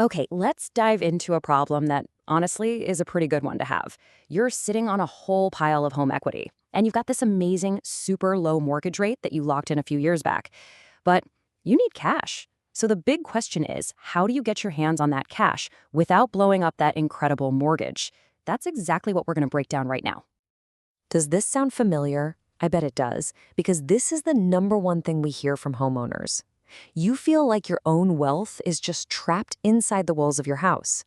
Okay, let's dive into a problem that honestly is a pretty good one to have. You're sitting on a whole pile of home equity, and you've got this amazing, super low mortgage rate that you locked in a few years back. But you need cash. So the big question is, how do you get your hands on that cash without blowing up that incredible mortgage? That's exactly what we're going to break down right now. Does this sound familiar? I bet it does, because this is the number one thing we hear from homeowners. You feel like your own wealth is just trapped inside the walls of your house.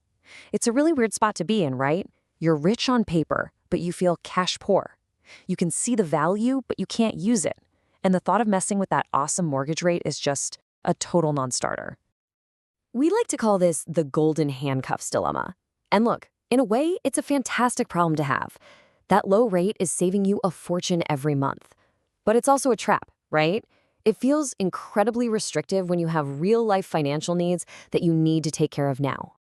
It's a really weird spot to be in, right? You're rich on paper, but you feel cash poor. You can see the value, but you can't use it. And the thought of messing with that awesome mortgage rate is just a total non-starter. We like to call this the golden handcuffs dilemma. And look, in a way, it's a fantastic problem to have. That low rate is saving you a fortune every month. But it's also a trap, right? It feels incredibly restrictive when you have real-life financial needs that you need to take care of now.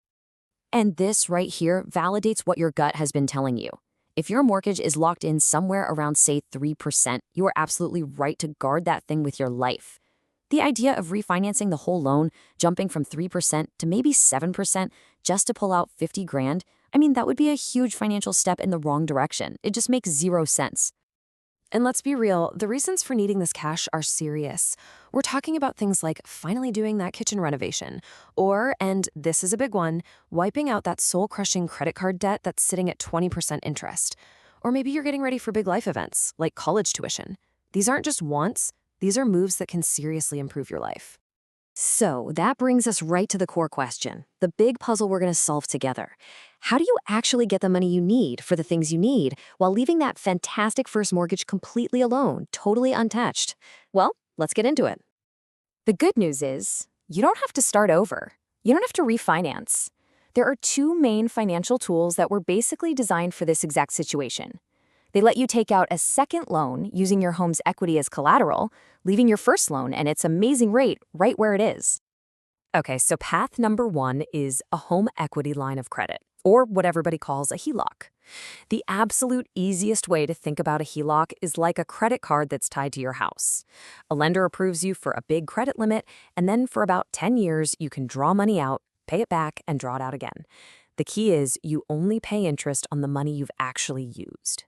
And this right here validates what your gut has been telling you. If your mortgage is locked in somewhere around, say, 3%, you are absolutely right to guard that thing with your life. The idea of refinancing the whole loan, jumping from 3% to maybe 7% just to pull out 50 grand, I mean, that would be a huge financial step in the wrong direction. It just makes zero sense. And let's be real, the reasons for needing this cash are serious. We're talking about things like finally doing that kitchen renovation, or, and this is a big one, wiping out that soul-crushing credit card debt that's sitting at 20% interest. Or maybe you're getting ready for big life events, like college tuition. These aren't just wants, these are moves that can seriously improve your life. So that brings us right to the core question, the big puzzle we're going to solve together. How do you actually get the money you need for the things you need while leaving that fantastic first mortgage completely alone, totally untouched? Well, let's get into it. The good news is you don't have to start over. You don't have to refinance. There are two main financial tools that were basically designed for this exact situation. They let you take out a second loan using your home's equity as collateral, leaving your first loan and its amazing rate right where it is. Okay, so path number one is a home equity line of credit, or what everybody calls a HELOC. The absolute easiest way to think about a HELOC is like a credit card that's tied to your house. A lender approves you for a big credit limit, and then for about 10 years, you can draw money out, pay it back, and draw it out again. The key is you only pay interest on the money you've actually used.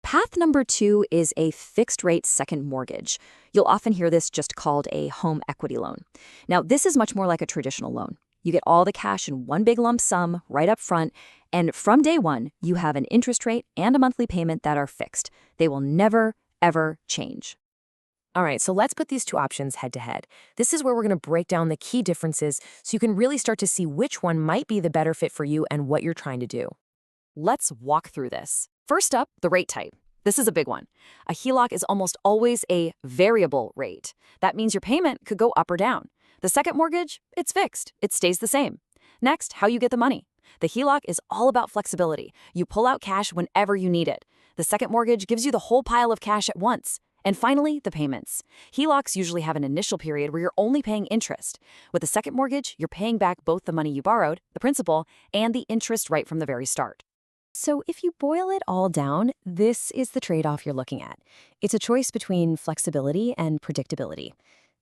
Path number two is a fixed-rate second mortgage. You'll often hear this just called a home equity loan. Now, this is much more like a traditional loan. You get all the cash in one big lump sum right up front, and from day one, you have an interest rate and a monthly payment that are fixed. They will never, ever change. All right, so let's put these two options head to head. This is where we're going to break down the key differences so you can really start to see which one might be the better fit for you and what you're trying to do. Let's walk through this. First up, the rate type. This is a big one. A HELOC is almost always a variable rate. That means your payment could go up or down. The second mortgage, it's fixed. It stays the same. Next, how you get the money. The HELOC is all about flexibility. You pull out cash whenever you need it. The second mortgage gives you the whole pile of cash at once. And finally, the payments. HELOCs usually have an initial period where you're only paying interest. With the second mortgage, you're paying back both the money you borrowed, the principal, and the interest right from the very start. So if you boil it all down, this is the trade-off you're looking at. It's a choice between flexibility and predictability.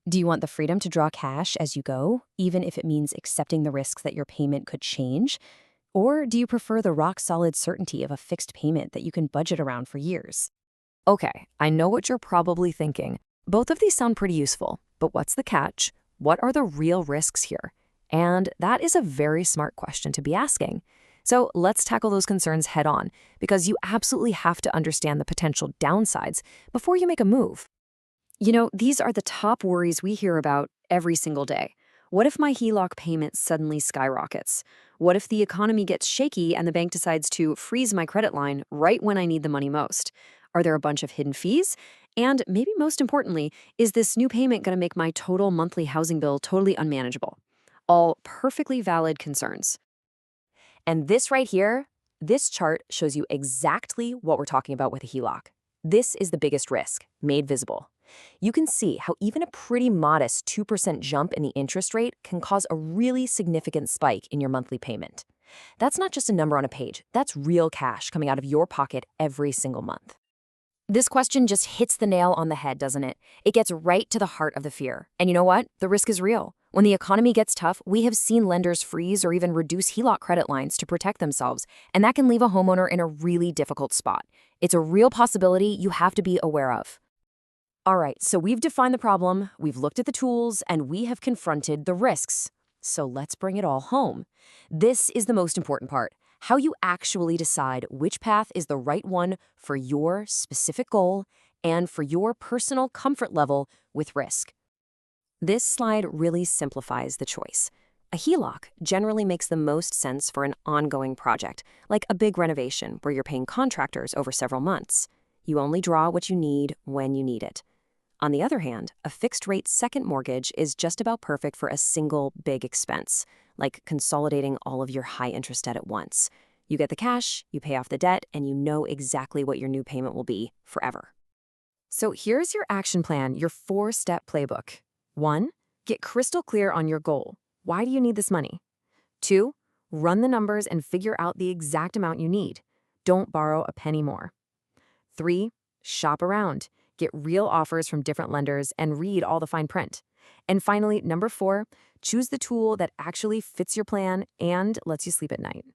Do you want the freedom to draw cash as you go, even if it means accepting the risks that your payment could change? Or do you prefer the rock-solid certainty of a fixed payment that you can budget around for years? Okay, I know what you're probably thinking. Both of these sound pretty useful, but what's the catch? What are the real risks here? And that is a very smart question to be asking. So let's tackle those concerns head on, because you absolutely have to understand the potential downsides before you make a move. You know, these are the top worries we hear about every single day. What if my HELOC payment suddenly skyrockets? What if the economy gets shaky and the bank decides to freeze my credit line right when I need the money most? Are there a bunch of hidden fees? And maybe most importantly, is this new payment going to make my total monthly housing bill totally unmanageable? All perfectly valid concerns. And this right here, this chart shows you exactly what we're talking about with a HELOC. This is the biggest risk, made visible. You can see how even a pretty modest 2% jump in the interest rate can cause a really significant spike in your monthly payment. That's not just a number on a page, that's real cash coming out of your pocket every single month. This question just hits the nail on the head, doesn't it? It gets right to the heart of the fear. And you know what? The risk is real. When the economy gets tough, we have seen lenders freeze or even reduce HELOC credit lines to protect themselves, and that can leave a homeowner in a really difficult spot. It's a real possibility you have to be aware of. All right, so we've defined the problem, we've looked at the tools, and we have confronted the risks. So let's bring it all home. This is the most important part: how you actually decide which path is the right one for your specific goal and for your personal comfort level with risk. This slide really simplifies the choice. A HELOC generally makes the most sense for an ongoing project, like a big renovation where you're paying contractors over several months. You only draw what you need when you need it. On the other hand, a fixed-rate second mortgage is just about perfect for a single big expense, like consolidating all of your high-interest debt at once. You get the cash, you pay off the debt, and you know exactly what your new payment will be forever. So here's your action plan, your 4-step playbook. 1. Get crystal clear on your goal. Why do you need this money? 2. Run the numbers and figure out the exact amount you need. Don't borrow a penny more. 3. Shop around. Get real offers from different lenders and read all the fine print. And finally, number 4, choose the tool that actually fits your plan and lets you sleep at night.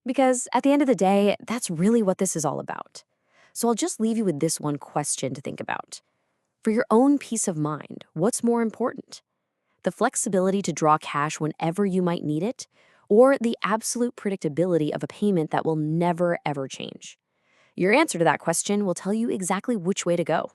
Because at the end of the day, that's really what this is all about. So I'll just leave you with this one question to think about. For your own peace of mind, what's more important? The flexibility to draw cash whenever you might need it, or the absolute predictability of a payment that will never, ever change? Your answer to that question will tell you exactly which way to go.